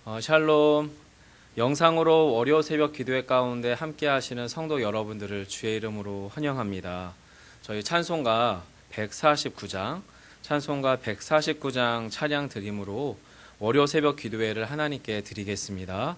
샬롬. 영상으로 월요 새벽 기도회 가운데 함께 하시는 성도 여러분들을 주의 이름으로 환영합니다. 저희 찬송가 149장 찬양 드림으로 월요 새벽 기도회를 하나님께 드리겠습니다.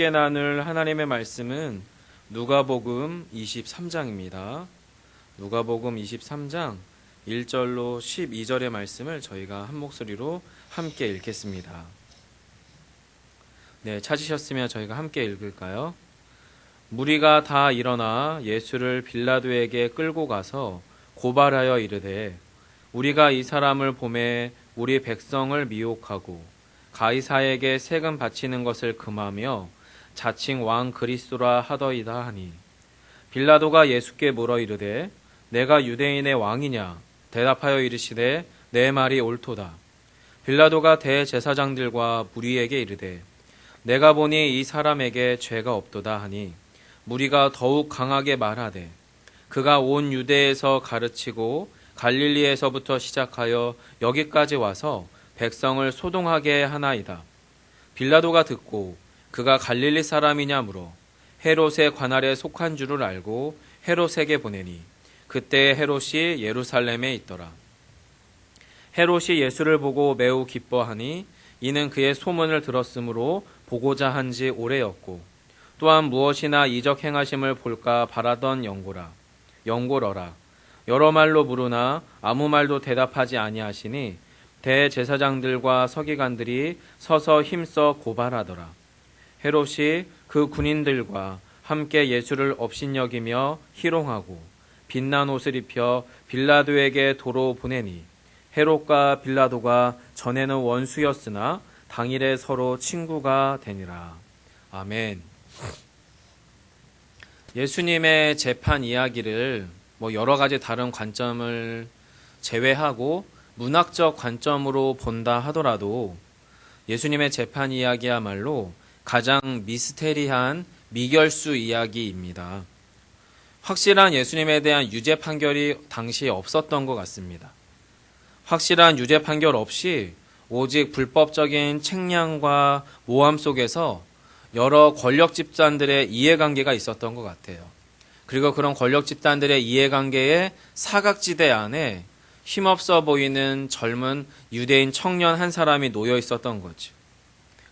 함께 나눌 하나님의 말씀은 누가복음 23장입니다. 누가복음 23장 1절로 12절의 말씀을 저희가 한 목소리로 함께 읽겠습니다. 네, 찾으셨으면 저희가 함께 읽을까요? 무리가 다 일어나 예수를 빌라도에게 끌고 가서 고발하여 이르되 우리가 이 사람을 보매 우리 백성을 미혹하고 가이사에게 세금 바치는 것을 금하며 자칭 왕 그리스도라 하더이다 하니 빌라도가 예수께 물어 이르되 내가 유대인의 왕이냐 대답하여 이르시되 내 말이 옳도다. 빌라도가 대제사장들과 무리에게 이르되 내가 보니 이 사람에게 죄가 없도다 하니 무리가 더욱 강하게 말하되 그가 온 유대에서 가르치고 갈릴리에서부터 시작하여 여기까지 와서 백성을 소동하게 하나이다. 빌라도가 듣고 그가 갈릴리 사람이냐 물어 헤롯의 관할에 속한 줄을 알고 헤롯에게 보내니 그때 헤롯이 예루살렘에 있더라. 헤롯이 예수를 보고 매우 기뻐하니 이는 그의 소문을 들었으므로 보고자 한 지 오래였고 또한 무엇이나 이적 행하심을 볼까 바라던 영고러라. 여러 말로 물으나 아무 말도 대답하지 아니하시니 대제사장들과 서기관들이 서서 힘써 고발하더라. 헤롯이 그 군인들과 함께 예수를 업신여기며 희롱하고 빛난 옷을 입혀 빌라도에게 도로 보내니 헤롯과 빌라도가 전에는 원수였으나 당일에 서로 친구가 되니라. 아멘. 예수님의 재판 이야기를 여러 가지 다른 관점을 제외하고 문학적 관점으로 본다 하더라도 예수님의 재판 이야기야말로 가장 미스테리한 미결수 이야기입니다. 확실한 예수님에 대한 유죄 판결이 당시에 없었던 것 같습니다. 확실한 유죄 판결 없이 오직 불법적인 책량과 모함 속에서 여러 권력 집단들의 이해관계가 있었던 것 같아요. 그리고 그런 권력 집단들의 이해관계의 사각지대 안에 힘없어 보이는 젊은 유대인 청년 한 사람이 놓여 있었던 거죠.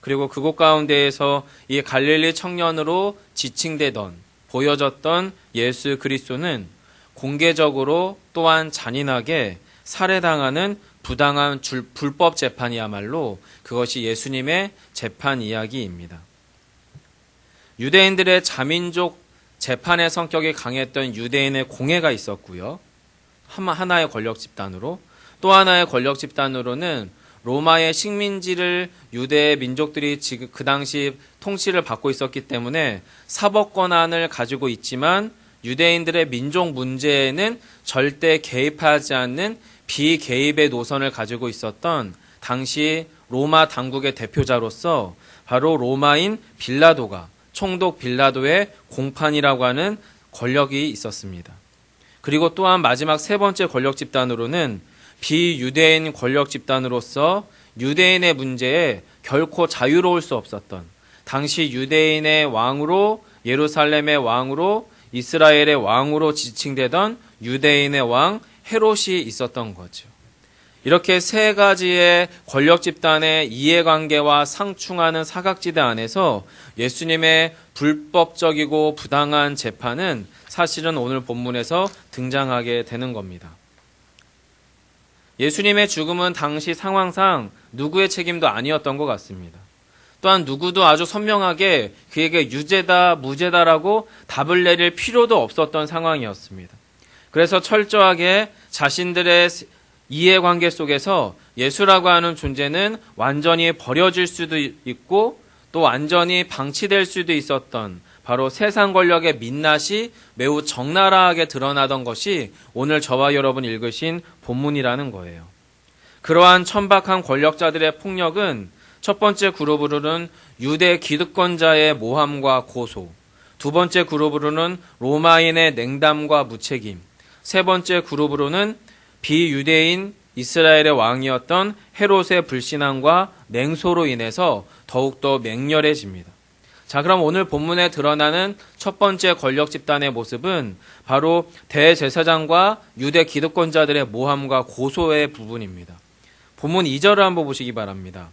그리고 그곳 가운데에서 이 갈릴리 청년으로 지칭되던, 보여졌던 예수 그리스도는 공개적으로 또한 잔인하게 살해당하는 부당한 불법 재판이야말로 그것이 예수님의 재판 이야기입니다. 유대인들의 자민족 재판의 성격이 강했던 유대인의 공회가 있었고요. 하나의 권력 집단으로, 또 하나의 권력 집단으로는 로마의 식민지를 유대 민족들이 지금 그 당시 통치를 받고 있었기 때문에 사법 권한을 가지고 있지만 유대인들의 민족 문제에는 절대 개입하지 않는 비개입의 노선을 가지고 있었던 당시 로마 당국의 대표자로서 바로 로마인 빌라도가, 총독 빌라도의 공판이라고 하는 권력이 있었습니다. 그리고 또한 마지막 세 번째 권력 집단으로는 비유대인 권력 집단으로서 유대인의 문제에 결코 자유로울 수 없었던 당시 유대인의 왕으로, 예루살렘의 왕으로, 이스라엘의 왕으로 지칭되던 유대인의 왕 헤롯이 있었던 거죠. 이렇게 세 가지의 권력 집단의 이해관계와 상충하는 사각지대 안에서 예수님의 불법적이고 부당한 재판은 사실은 오늘 본문에서 등장하게 되는 겁니다. 예수님의 죽음은 당시 상황상 누구의 책임도 아니었던 것 같습니다. 또한 누구도 아주 선명하게 그에게 유죄다, 무죄다라고 답을 내릴 필요도 없었던 상황이었습니다. 그래서 철저하게 자신들의 이해관계 속에서 예수라고 하는 존재는 완전히 버려질 수도 있고 또 완전히 방치될 수도 있었던 바로 세상 권력의 민낯이 매우 적나라하게 드러나던 것이 오늘 저와 여러분 읽으신 본문이라는 거예요. 그러한 천박한 권력자들의 폭력은 첫 번째 그룹으로는 유대 기득권자의 모함과 고소, 두 번째 그룹으로는 로마인의 냉담과 무책임, 세 번째 그룹으로는 비유대인 이스라엘의 왕이었던 헤롯의 불신앙과 냉소로 인해서 더욱더 맹렬해집니다. 자, 그럼 오늘 본문에 드러나는 첫 번째 권력 집단의 모습은 바로 대제사장과 유대 기득권자들의 모함과 고소의 부분입니다. 본문 2절을 한번 보시기 바랍니다.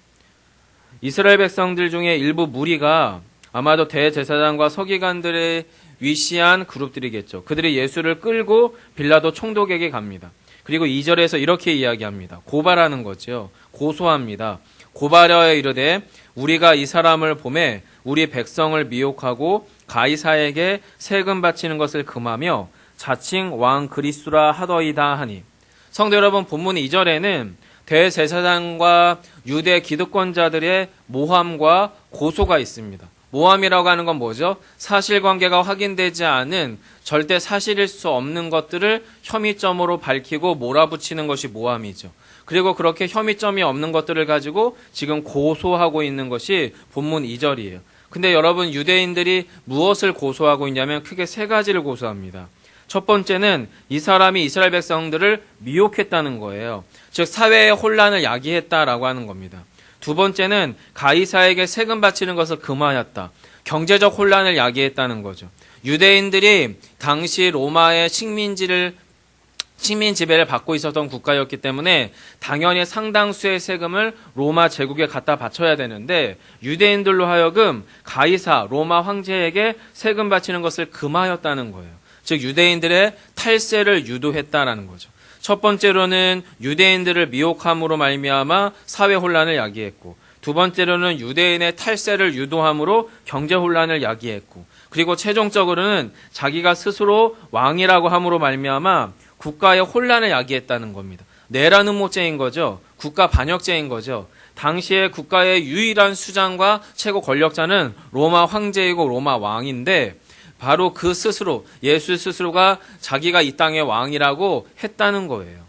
이스라엘 백성들 중에 일부 무리가 아마도 대제사장과 서기관들의 위시한 그룹들이겠죠. 그들이 예수를 끌고 빌라도 총독에게 갑니다. 그리고 2절에서 이렇게 이야기합니다. 고발하는 거죠. 고소합니다. 고발하여 이르되 우리가 이 사람을 보매 우리 백성을 미혹하고 가이사에게 세금 바치는 것을 금하며 자칭 왕 그리스도라 하더이다 하니. 성도 여러분, 본문 2절에는 대제사장과 유대 기득권자들의 모함과 고소가 있습니다. 모함이라고 하는 건 뭐죠? 사실관계가 확인되지 않은 절대 사실일 수 없는 것들을 혐의점으로 밝히고 몰아붙이는 것이 모함이죠. 그리고 그렇게 혐의점이 없는 것들을 가지고 지금 고소하고 있는 것이 본문 2절이에요. 근데 여러분, 유대인들이 무엇을 고소하고 있냐면 크게 세 가지를 고소합니다. 첫 번째는 이 사람이 이스라엘 백성들을 미혹했다는 거예요. 즉 사회의 혼란을 야기했다라고 하는 겁니다. 두 번째는 가이사에게 세금 바치는 것을 금하였다. 경제적 혼란을 야기했다는 거죠. 유대인들이 당시 로마의 식민 지배를 받고 있었던 국가였기 때문에 당연히 상당수의 세금을 로마 제국에 갖다 바쳐야 되는데 유대인들로 하여금 가이사, 로마 황제에게 세금 바치는 것을 금하였다는 거예요. 즉 유대인들의 탈세를 유도했다라는 거죠. 첫 번째로는 유대인들을 미혹함으로 말미암아 사회 혼란을 야기했고, 두 번째로는 유대인의 탈세를 유도함으로 경제 혼란을 야기했고, 그리고 최종적으로는 자기가 스스로 왕이라고 함으로 말미암아 국가의 혼란을 야기했다는 겁니다. 내란 음모죄인 거죠. 국가 반역죄인 거죠. 당시에 국가의 유일한 수장과 최고 권력자는 로마 황제이고 로마 왕인데 바로 그 스스로, 예수 스스로가 자기가 이 땅의 왕이라고 했다는 거예요.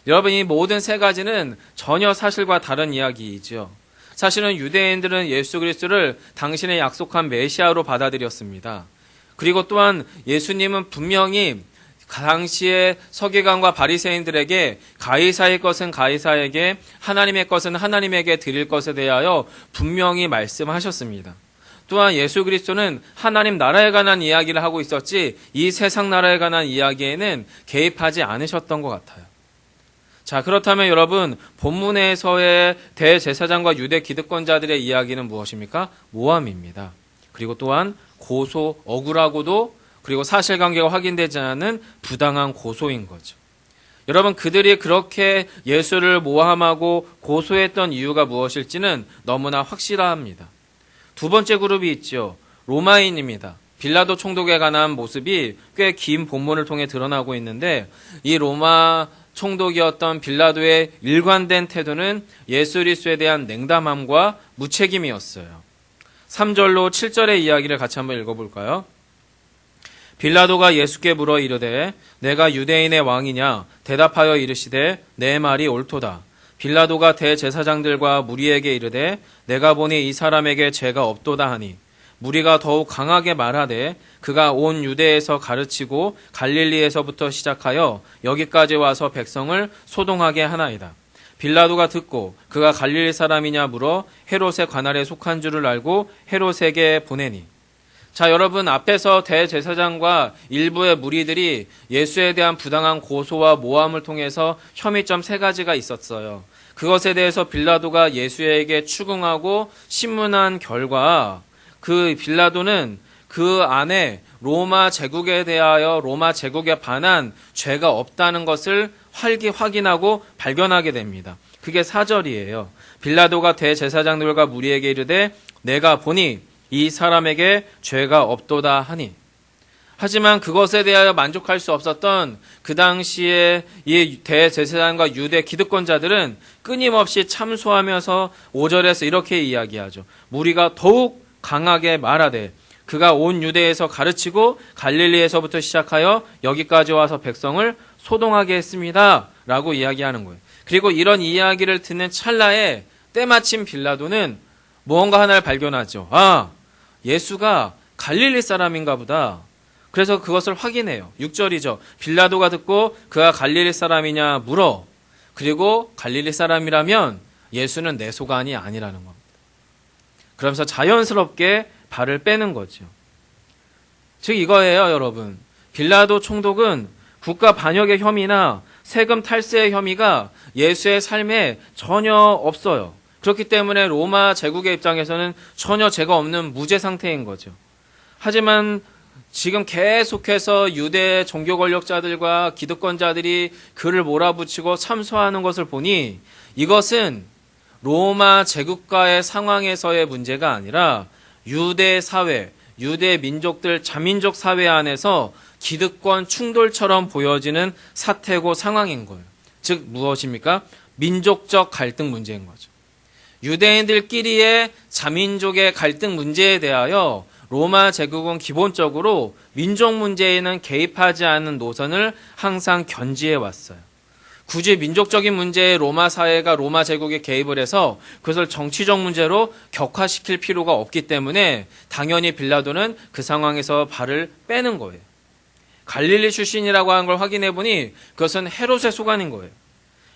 여러분, 이 모든 세 가지는 전혀 사실과 다른 이야기이죠. 사실은 유대인들은 예수 그리스도를 당신의 약속한 메시아로 받아들였습니다. 그리고 또한 예수님은 분명히 당시의 서기관과 바리새인들에게 가이사의 것은 가이사에게, 하나님의 것은 하나님에게 드릴 것에 대하여 분명히 말씀하셨습니다. 또한 예수 그리스도는 하나님 나라에 관한 이야기를 하고 있었지 이 세상 나라에 관한 이야기에는 개입하지 않으셨던 것 같아요. 자, 그렇다면 여러분, 본문에서의 대제사장과 유대 기득권자들의 이야기는 무엇입니까? 모함입니다. 그리고 또한 고소, 억울하고도 그리고 사실관계가 확인되지 않은 부당한 고소인 거죠. 여러분, 그들이 그렇게 예수를 모함하고 고소했던 이유가 무엇일지는 너무나 확실합니다. 두 번째 그룹이 있죠. 로마인입니다. 빌라도 총독에 관한 모습이 꽤 긴 본문을 통해 드러나고 있는데, 이 로마 총독이었던 빌라도의 일관된 태도는 예수 그리스도에 대한 냉담함과 무책임이었어요. 3절로 7절의 이야기를 같이 한번 읽어볼까요? 빌라도가 예수께 물어 이르되 내가 유대인의 왕이냐? 대답하여 이르시되 내 말이 옳도다. 빌라도가 대제사장들과 무리에게 이르되 내가 보니 이 사람에게 죄가 없도다 하니 무리가 더욱 강하게 말하되 그가 온 유대에서 가르치고 갈릴리에서부터 시작하여 여기까지 와서 백성을 소동하게 하나이다. 빌라도가 듣고 그가 갈릴리 사람이냐 물어 헤롯의 관할에 속한 줄을 알고 헤롯에게 보내니. 자, 여러분, 앞에서 대제사장과 일부의 무리들이 예수에 대한 부당한 고소와 모함을 통해서 혐의점 3가지가 있었어요. 그것에 대해서 빌라도가 예수에게 추궁하고 신문한 결과 그 빌라도는 그 안에 로마 제국에 대하여 로마 제국에 반한 죄가 없다는 것을 확인하고 발견하게 됩니다. 그게 4절이에요. 빌라도가 대제사장들과 무리에게 이르되 내가 보니 이 사람에게 죄가 없도다 하니. 하지만 그것에 대하여 만족할 수 없었던 그 당시에 이 대제사장과 유대 기득권자들은 끊임없이 참소하면서 5절에서 이렇게 이야기하죠. 무리가 더욱 강하게 말하되 그가 온 유대에서 가르치고 갈릴리에서부터 시작하여 여기까지 와서 백성을 소동하게 했습니다. 라고 이야기하는 거예요. 그리고 이런 이야기를 듣는 찰나에 때마침 빌라도는 무언가 하나를 발견하죠. 아, 예수가 갈릴리 사람인가 보다. 그래서 그것을 확인해요. 6절이죠. 빌라도가 듣고 그가 갈릴리 사람이냐 물어. 그리고 갈릴리 사람이라면 예수는 내 소관이 아니라는 겁니다. 그러면서 자연스럽게 발을 빼는 거죠. 즉 이거예요, 여러분. 빌라도 총독은 국가 반역의 혐의나 세금 탈세의 혐의가 예수의 삶에 전혀 없어요. 그렇기 때문에 로마 제국의 입장에서는 전혀 죄가 없는 무죄 상태인 거죠. 하지만 지금 계속해서 유대 종교 권력자들과 기득권자들이 그를 몰아붙이고 참소하는 것을 보니 이것은 로마 제국가의 상황에서의 문제가 아니라 유대 사회, 유대 민족들 자민족 사회 안에서 기득권 충돌처럼 보여지는 사태고 상황인 거예요. 즉 무엇입니까? 민족적 갈등 문제인 거죠. 유대인들끼리의 자민족의 갈등 문제에 대하여 로마 제국은 기본적으로 민족 문제에는 개입하지 않는 노선을 항상 견지해 왔어요. 굳이 민족적인 문제에 로마 사회가 로마 제국에 개입을 해서 그것을 정치적 문제로 격화시킬 필요가 없기 때문에 당연히 빌라도는 그 상황에서 발을 빼는 거예요. 갈릴리 출신이라고 하는 걸 확인해 보니 그것은 헤롯의 소관인 거예요.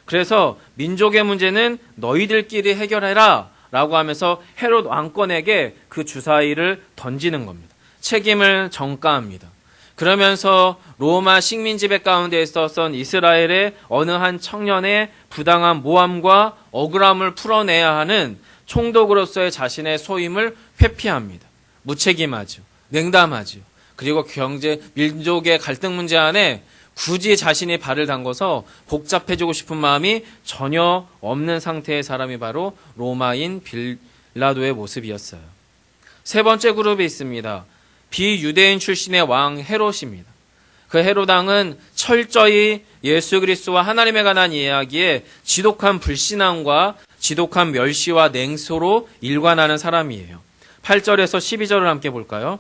그래서 민족의 문제는 너희들끼리 해결해라 라고 하면서 헤롯 왕권에게 그 주사위를 던지는 겁니다. 책임을 전가합니다. 그러면서 로마 식민 지배 가운데 있었던 이스라엘의 어느 한 청년의 부당한 모함과 억울함을 풀어내야 하는 총독으로서의 자신의 소임을 회피합니다. 무책임하죠. 냉담하죠. 그리고 경제, 민족의 갈등 문제 안에 굳이 자신이 발을 담궈서 복잡해지고 싶은 마음이 전혀 없는 상태의 사람이 바로 로마인 빌라도의 모습이었어요. 세 번째 그룹이 있습니다. 비유대인 출신의 왕 헤롯입니다. 그 헤롯 왕은 철저히 예수 그리스도와 하나님에 관한 이야기에 지독한 불신앙과 지독한 멸시와 냉소로 일관하는 사람이에요. 8절에서 12절을 함께 볼까요?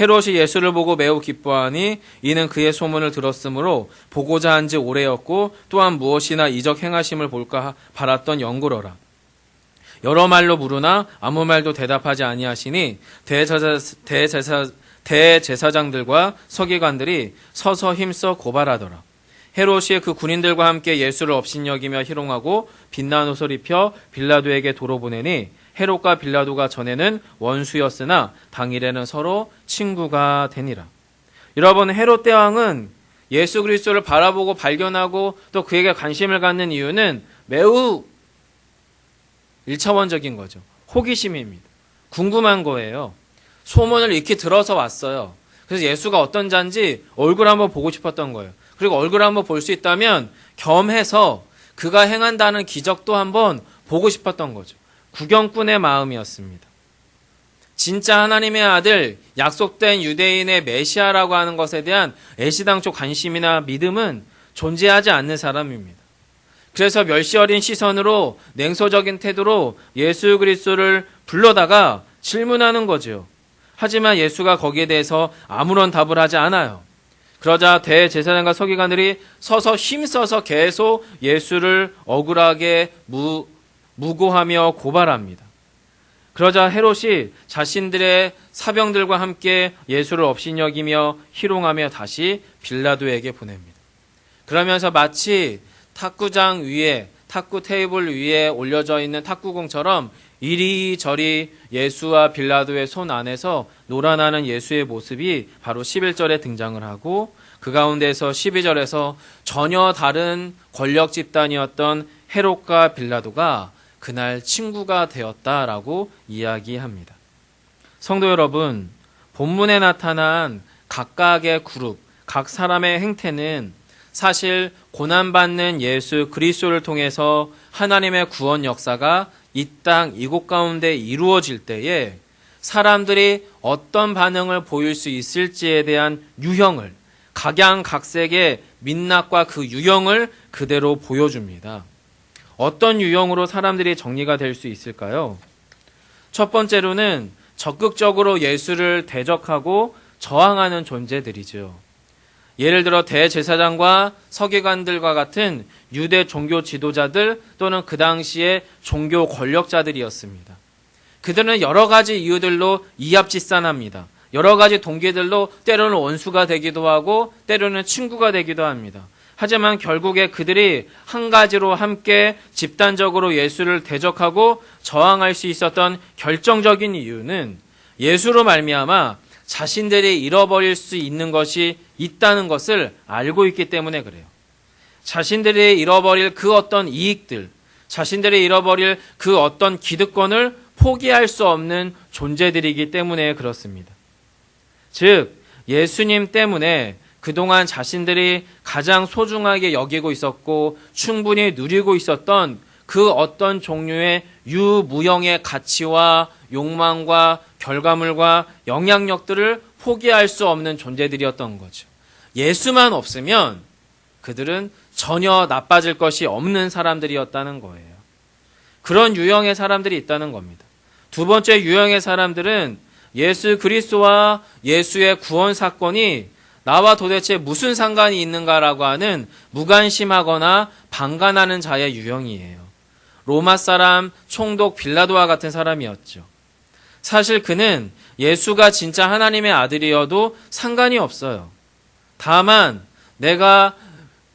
헤롯이 예수를 보고 매우 기뻐하니 이는 그의 소문을 들었으므로 보고자 한 지 오래였고 또한 무엇이나 이적 행하심을 볼까 바랐던 영구로라. 여러 말로 물으나 아무 말도 대답하지 아니하시니 대제사장들과 서기관들이 서서 힘써 고발하더라. 헤롯이 그 군인들과 함께 예수를 업신여기며 희롱하고 빛난 옷을 입혀 빌라도에게 도로 보내니 헤롯과 빌라도가 전에는 원수였으나 당일에는 서로 친구가 되니라. 여러분, 헤롯 대왕은 예수 그리스도를 바라보고 발견하고 또 그에게 관심을 갖는 이유는 매우 일차원적인 거죠. 호기심입니다. 궁금한 거예요. 소문을 익히 들어서 왔어요. 그래서 예수가 어떤 자인지 얼굴 한번 보고 싶었던 거예요. 그리고 얼굴 한번 볼 수 있다면 겸해서 그가 행한다는 기적도 한번 보고 싶었던 거죠. 구경꾼의 마음이었습니다. 진짜 하나님의 아들, 약속된 유대인의 메시아라고 하는 것에 대한 애시당초 관심이나 믿음은 존재하지 않는 사람입니다. 그래서 멸시 어린 시선으로 냉소적인 태도로 예수 그리스도를 불러다가 질문하는 거죠. 하지만 예수가 거기에 대해서 아무런 답을 하지 않아요. 그러자 대제사장과 서기관들이 서서 힘써서 계속 예수를 억울하게 무고하며 고발합니다. 그러자 헤롯이 자신들의 사병들과 함께 예수를 업신여기며 희롱하며 다시 빌라도에게 보냅니다. 그러면서 마치 탁구장 위에, 탁구 테이블 위에 올려져 있는 탁구공처럼 이리저리 예수와 빌라도의 손 안에서 놀아나는 예수의 모습이 바로 11절에 등장을 하고, 그 가운데서 12절에서 전혀 다른 권력 집단이었던 헤롯과 빌라도가 그날 친구가 되었다라고 이야기합니다. 성도 여러분, 본문에 나타난 각각의 그룹, 각 사람의 행태는 사실 고난받는 예수 그리스도를 통해서 하나님의 구원 역사가 이 땅 이곳 가운데 이루어질 때에 사람들이 어떤 반응을 보일 수 있을지에 대한 유형을, 각양각색의 민낯과 그 유형을 그대로 보여줍니다. 어떤 유형으로 사람들이 정리가 될 수 있을까요? 첫 번째로는 적극적으로 예수를 대적하고 저항하는 존재들이죠. 예를 들어 대제사장과 서기관들과 같은 유대 종교 지도자들 또는 그 당시의 종교 권력자들이었습니다. 그들은 여러 가지 이유들로 이합집산합니다. 여러 가지 동기들로 때로는 원수가 되기도 하고 때로는 친구가 되기도 합니다. 하지만 결국에 그들이 한 가지로 함께 집단적으로 예수를 대적하고 저항할 수 있었던 결정적인 이유는 예수로 말미암아 자신들이 잃어버릴 수 있는 것이 있다는 것을 알고 있기 때문에 그래요. 자신들이 잃어버릴 그 어떤 이익들, 자신들이 잃어버릴 그 어떤 기득권을 포기할 수 없는 존재들이기 때문에 그렇습니다. 즉, 예수님 때문에 그동안 자신들이 가장 소중하게 여기고 있었고 충분히 누리고 있었던 그 어떤 종류의 유무형의 가치와 욕망과 결과물과 영향력들을 포기할 수 없는 존재들이었던 거죠. 예수만 없으면 그들은 전혀 나빠질 것이 없는 사람들이었다는 거예요. 그런 유형의 사람들이 있다는 겁니다. 두 번째 유형의 사람들은 예수 그리스도와 예수의 구원 사건이 나와 도대체 무슨 상관이 있는가라고 하는 무관심하거나 방관하는 자의 유형이에요. 로마 사람 총독 빌라도와 같은 사람이었죠. 사실 그는 예수가 진짜 하나님의 아들이어도 상관이 없어요. 다만 내가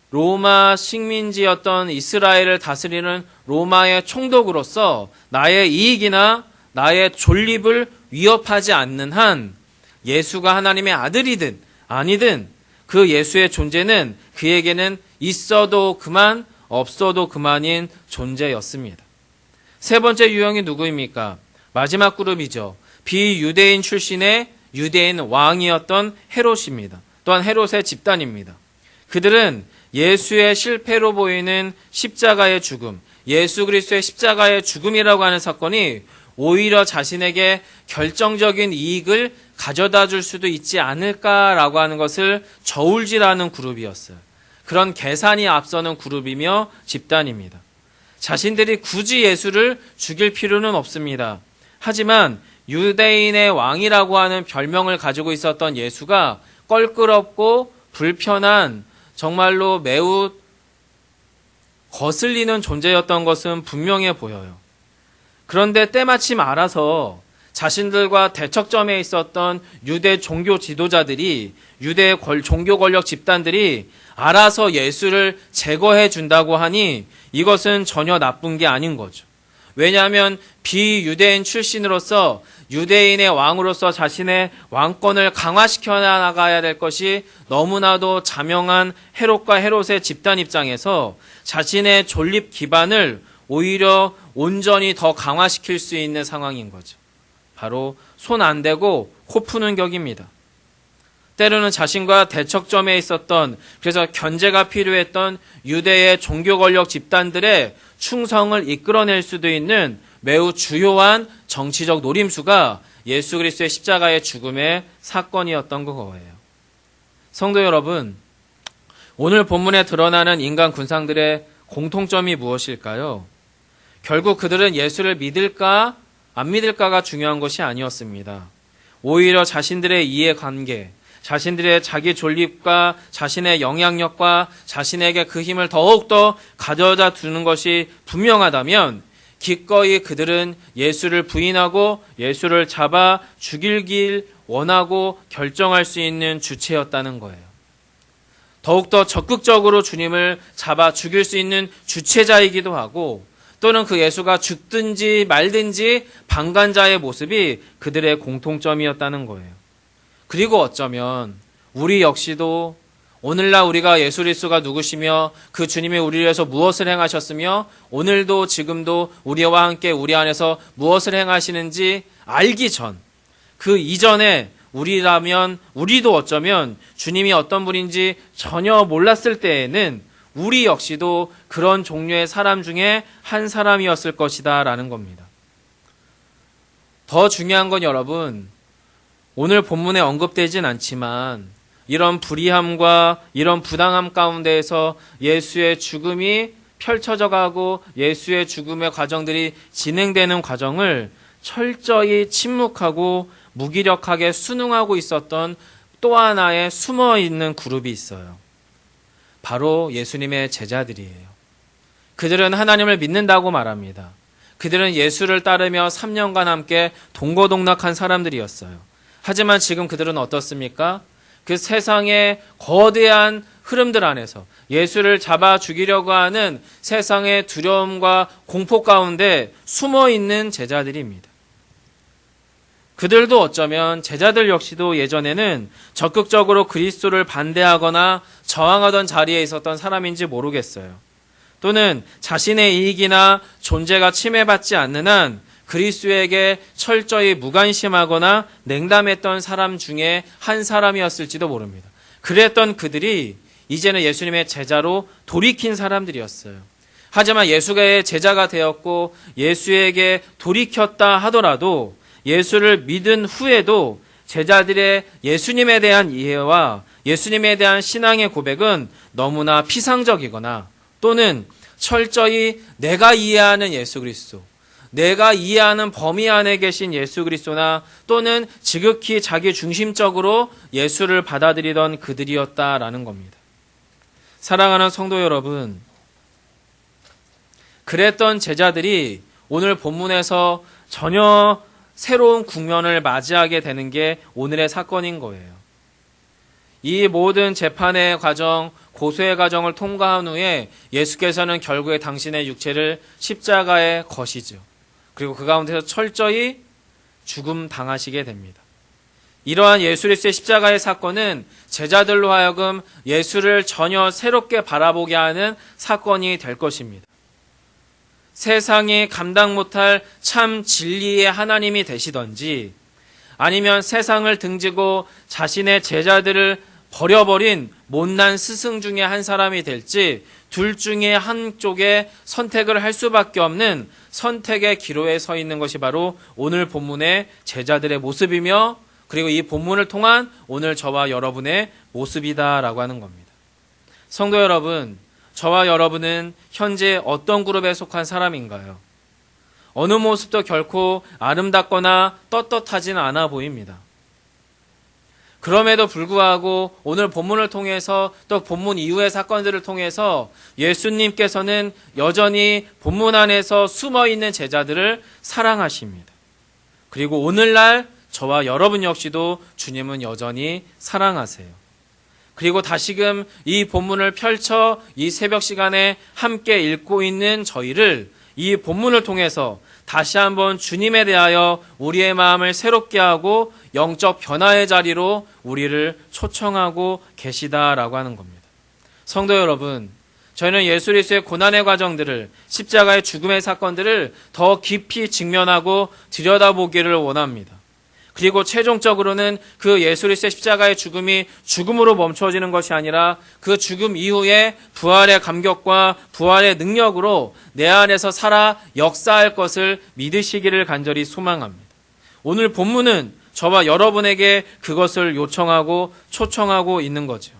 로마 식민지였던 이스라엘을 다스리는 로마의 총독으로서 나의 이익이나 나의 존립을 위협하지 않는 한 예수가 하나님의 아들이든 아니든 그 예수의 존재는 그에게는 있어도 그만 없어도 그만인 존재였습니다. 세 번째 유형이 누구입니까? 마지막 그룹이죠. 비유대인 출신의 유대인 왕이었던 헤롯입니다. 또한 헤롯의 집단입니다. 그들은 예수의 실패로 보이는 십자가의 죽음, 예수 그리스도의 십자가의 죽음이라고 하는 사건이 오히려 자신에게 결정적인 이익을 가져다 줄 수도 있지 않을까라고 하는 것을 저울질하는 그룹이었어요. 그런 계산이 앞서는 그룹이며 집단입니다. 자신들이 굳이 예수를 죽일 필요는 없습니다. 하지만 유대인의 왕이라고 하는 별명을 가지고 있었던 예수가 껄끄럽고 불편한 정말로 매우 거슬리는 존재였던 것은 분명해 보여요. 그런데 때마침 알아서 자신들과 대척점에 있었던 유대 종교 지도자들이, 유대 종교 권력 집단들이 알아서 예수를 제거해 준다고 하니 이것은 전혀 나쁜 게 아닌 거죠. 왜냐하면 비유대인 출신으로서 유대인의 왕으로서 자신의 왕권을 강화시켜 나가야 될 것이 너무나도 자명한 헤롯과 헤롯의 집단 입장에서 자신의 존립 기반을 오히려 온전히 더 강화시킬 수 있는 상황인 거죠. 바로 손 안 대고 코 푸는 격입니다. 때로는 자신과 대척점에 있었던, 그래서 견제가 필요했던 유대의 종교 권력 집단들의 충성을 이끌어낼 수도 있는 매우 주요한 정치적 노림수가 예수 그리스도의 십자가의 죽음의 사건이었던 거예요. 성도 여러분, 오늘 본문에 드러나는 인간 군상들의 공통점이 무엇일까요? 결국 그들은 예수를 믿을까 안 믿을까가 중요한 것이 아니었습니다. 오히려 자신들의 이해관계, 자신들의 자기 존립과 자신의 영향력과 자신에게 그 힘을 더욱더 가져다 두는 것이 분명하다면 기꺼이 그들은 예수를 부인하고 예수를 잡아 죽이길 원하고 결정할 수 있는 주체였다는 거예요. 더욱더 적극적으로 주님을 잡아 죽일 수 있는 주체자이기도 하고, 또는 그 예수가 죽든지 말든지 방관자의 모습이 그들의 공통점이었다는 거예요. 그리고 어쩌면 우리 역시도 오늘날 우리가 예수 그리스도가 누구시며 그 주님이 우리를 위해서 무엇을 행하셨으며 오늘도 지금도 우리와 함께 우리 안에서 무엇을 행하시는지 알기 전, 그 이전에 우리라면, 우리도 어쩌면 주님이 어떤 분인지 전혀 몰랐을 때에는 우리 역시도 그런 종류의 사람 중에 한 사람이었을 것이다 라는 겁니다. 더 중요한 건 여러분, 오늘 본문에 언급되진 않지만 이런 불의함과 이런 부당함 가운데에서 예수의 죽음이 펼쳐져 가고 예수의 죽음의 과정들이 진행되는 과정을 철저히 침묵하고 무기력하게 순응하고 있었던 또 하나의 숨어있는 그룹이 있어요. 바로 예수님의 제자들이에요. 그들은 하나님을 믿는다고 말합니다. 그들은 예수를 따르며 3년간 함께 동고동락한 사람들이었어요. 하지만 지금 그들은 어떻습니까? 그 세상의 거대한 흐름들 안에서 예수를 잡아 죽이려고 하는 세상의 두려움과 공포 가운데 숨어있는 제자들입니다. 그들도 어쩌면 제자들 역시도 예전에는 적극적으로 그리스도를 반대하거나 저항하던 자리에 있었던 사람인지 모르겠어요. 또는 자신의 이익이나 존재가 침해받지 않는 한 그리스도에게 철저히 무관심하거나 냉담했던 사람 중에 한 사람이었을지도 모릅니다. 그랬던 그들이 이제는 예수님의 제자로 돌이킨 사람들이었어요. 하지만 예수의 제자가 되었고 예수에게 돌이켰다 하더라도 예수를 믿은 후에도 제자들의 예수님에 대한 이해와 예수님에 대한 신앙의 고백은 너무나 피상적이거나 또는 철저히 내가 이해하는 예수 그리스도, 내가 이해하는 범위 안에 계신 예수 그리스도나 또는 지극히 자기 중심적으로 예수를 받아들이던 그들이었다라는 겁니다. 사랑하는 성도 여러분, 그랬던 제자들이 오늘 본문에서 전혀 새로운 국면을 맞이하게 되는 게 오늘의 사건인 거예요. 이 모든 재판의 과정, 고소의 과정을 통과한 후에 예수께서는 결국에 당신의 육체를 십자가에 거시죠. 그리고 그 가운데서 철저히 죽음 당하시게 됩니다. 이러한 예수 그리스도의 십자가의 사건은 제자들로 하여금 예수를 전혀 새롭게 바라보게 하는 사건이 될 것입니다. 세상이 감당 못할 참 진리의 하나님이 되시던지 아니면 세상을 등지고 자신의 제자들을 버려버린 못난 스승 중에 한 사람이 될지 둘 중에 한쪽에 선택을 할 수밖에 없는 선택의 기로에 서 있는 것이 바로 오늘 본문의 제자들의 모습이며 그리고 이 본문을 통한 오늘 저와 여러분의 모습이다라고 하는 겁니다. 성도 여러분, 저와 여러분은 현재 어떤 그룹에 속한 사람인가요? 어느 모습도 결코 아름답거나 떳떳하지는 않아 보입니다. 그럼에도 불구하고 오늘 본문을 통해서 또 본문 이후의 사건들을 통해서 예수님께서는 여전히 본문 안에서 숨어있는 제자들을 사랑하십니다. 그리고 오늘날 저와 여러분 역시도 주님은 여전히 사랑하세요. 그리고 다시금 이 본문을 펼쳐 이 새벽 시간에 함께 읽고 있는 저희를 이 본문을 통해서 다시 한번 주님에 대하여 우리의 마음을 새롭게 하고 영적 변화의 자리로 우리를 초청하고 계시다라고 하는 겁니다. 성도 여러분, 저희는 예수 그리스도의 고난의 과정들을, 십자가의 죽음의 사건들을 더 깊이 직면하고 들여다보기를 원합니다. 그리고 최종적으로는 그 예수 그리스도의 십자가의 죽음이 죽음으로 멈춰지는 것이 아니라 그 죽음 이후에 부활의 감격과 부활의 능력으로 내 안에서 살아 역사할 것을 믿으시기를 간절히 소망합니다. 오늘 본문은 저와 여러분에게 그것을 요청하고 초청하고 있는 거죠.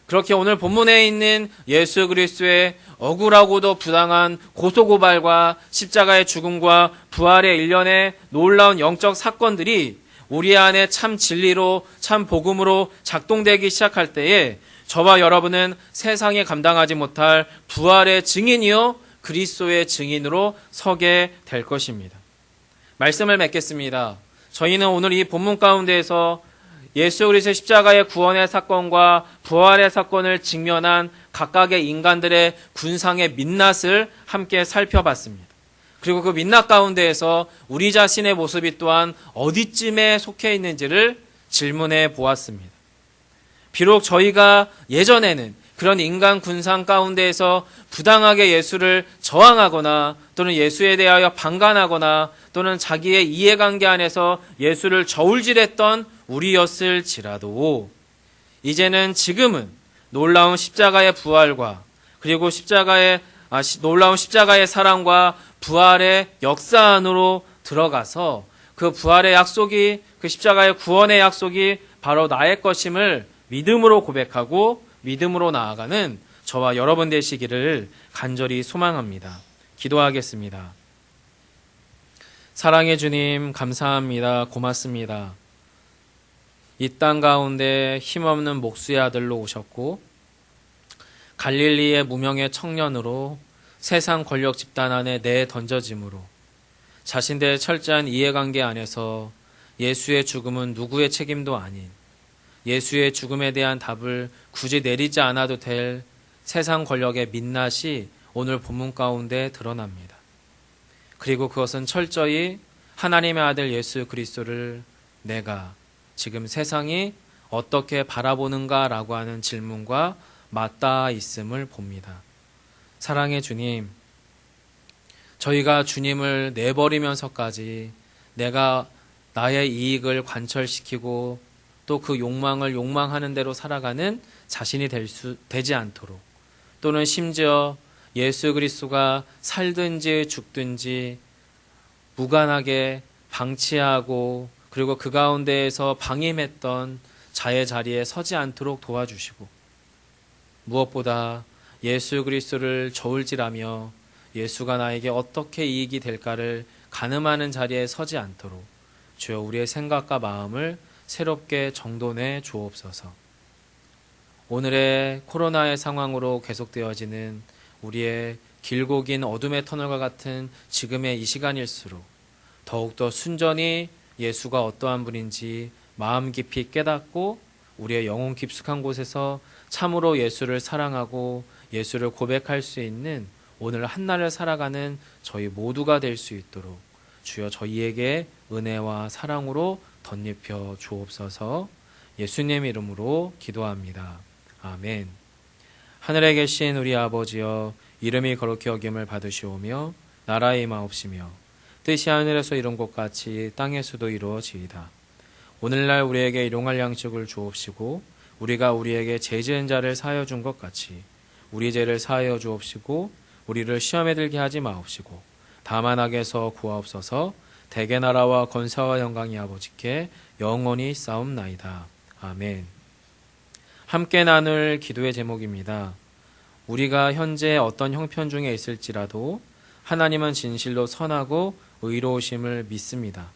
그렇게 오늘 본문에 있는 예수 그리스도의 억울하고도 부당한 고소고발과 십자가의 죽음과 부활의 일련의 놀라운 영적 사건들이 우리 안에 참 진리로 참 복음으로 작동되기 시작할 때에 저와 여러분은 세상에 감당하지 못할 부활의 증인이요 그리스도의 증인으로 서게 될 것입니다. 말씀을 맺겠습니다. 저희는 오늘 이 본문 가운데에서 예수 그리스도의 십자가의 구원의 사건과 부활의 사건을 직면한 각각의 인간들의 군상의 민낯을 함께 살펴봤습니다. 그리고 그 민낯 가운데에서 우리 자신의 모습이 또한 어디쯤에 속해 있는지를 질문해 보았습니다. 비록 저희가 예전에는 그런 인간 군상 가운데에서 부당하게 예수를 저항하거나 또는 예수에 대하여 방관하거나 또는 자기의 이해관계 안에서 예수를 저울질했던 우리였을지라도 이제는 지금은 놀라운 십자가의 부활과 그리고 놀라운 십자가의 사랑과 부활의 역사 안으로 들어가서 그 부활의 약속이 그 십자가의 구원의 약속이 바로 나의 것임을 믿음으로 고백하고 믿음으로 나아가는 저와 여러분 되시기를 간절히 소망합니다. 기도하겠습니다. 사랑의 주님 감사합니다. 고맙습니다. 이 땅 가운데 힘없는 목수의 아들로 오셨고 갈릴리의 무명의 청년으로 세상 권력 집단 안에 내던져짐으로 자신들의 철저한 이해관계 안에서 예수의 죽음은 누구의 책임도 아닌 예수의 죽음에 대한 답을 굳이 내리지 않아도 될 세상 권력의 민낯이 오늘 본문 가운데 드러납니다. 그리고 그것은 철저히 하나님의 아들 예수 그리스도를 내가 지금 세상이 어떻게 바라보는가라고 하는 질문과 맞닿아 있음을 봅니다. 사랑의 주님, 저희가 주님을 내버리면서까지 내가 나의 이익을 관철시키고 또 그 욕망을 욕망하는 대로 살아가는 자신이 되지 않도록 또는 심지어 예수 그리스도가 살든지 죽든지 무관하게 방치하고 그리고 그 가운데에서 방임했던 자의 자리에 서지 않도록 도와주시고 무엇보다 예수 그리스도를 저울질하며 예수가 나에게 어떻게 이익이 될까를 가늠하는 자리에 서지 않도록 주여 우리의 생각과 마음을 새롭게 정돈해 주옵소서. 오늘의 코로나의 상황으로 계속되어지는 우리의 길고 긴 어둠의 터널과 같은 지금의 이 시간일수록 더욱더 순전히 예수가 어떠한 분인지 마음 깊이 깨닫고 우리의 영혼 깊숙한 곳에서 참으로 예수를 사랑하고 예수를 고백할 수 있는 오늘 한날을 살아가는 저희 모두가 될 수 있도록 주여 저희에게 은혜와 사랑으로 덧입혀 주옵소서. 예수님 이름으로 기도합니다. 아멘. 하늘에 계신 우리 아버지여 이름이 거룩히 여김을 받으시오며 나라의 임하옵시며 뜻이 하늘에서 이룬 것 같이 땅에서도 이루어지이다. 오늘날 우리에게 일용할 양식을 주옵시고 우리가 우리에게 죄 지은 자를 사하여 준 것 같이 우리 죄를 사하여 주옵시고 우리를 시험에 들게 하지 마옵시고 다만 악에서 구하옵소서. 대개 나라와 권세와 영광이 아버지께 영원히 싸움나이다. 아멘. 함께 나눌 기도의 제목입니다. 우리가 현재 어떤 형편 중에 있을지라도 하나님은 진실로 선하고 의로우심을 믿습니다.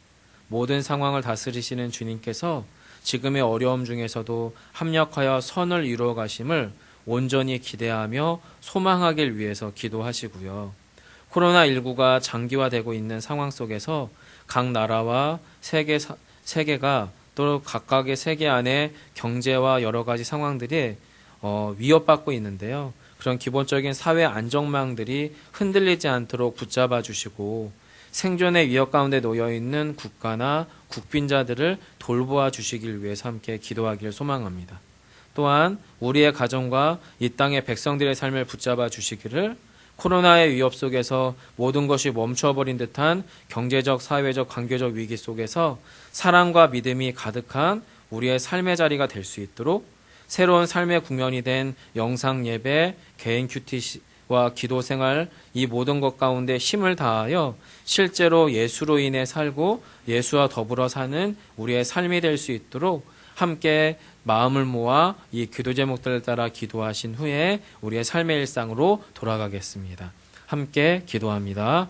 모든 상황을 다스리시는 주님께서 지금의 어려움 중에서도 합력하여 선을 이루어 가심을 온전히 기대하며 소망하길 위해서 기도하시고요. 코로나19가 장기화되고 있는 상황 속에서 각 나라와 세계가 또 각각의 세계 안에 경제와 여러 가지 상황들이 위협받고 있는데요. 그런 기본적인 사회 안정망들이 흔들리지 않도록 붙잡아 주시고 생존의 위협 가운데 놓여 있는 국가나 국빈자들을 돌보아 주시길 위해서 함께 기도하기를 소망합니다. 또한 우리의 가정과 이 땅의 백성들의 삶을 붙잡아 주시기를 코로나의 위협 속에서 모든 것이 멈춰버린 듯한 경제적, 사회적, 관계적 위기 속에서 사랑과 믿음이 가득한 우리의 삶의 자리가 될 수 있도록 새로운 삶의 국면이 된 영상 예배, 개인 큐티와 기도 생활 이 모든 것 가운데 힘을 다하여 실제로 예수로 인해 살고 예수와 더불어 사는 우리의 삶이 될 수 있도록 함께 마음을 모아 이 기도 제목들을 따라 기도하신 후에 우리의 삶의 일상으로 돌아가겠습니다. 함께 기도합니다.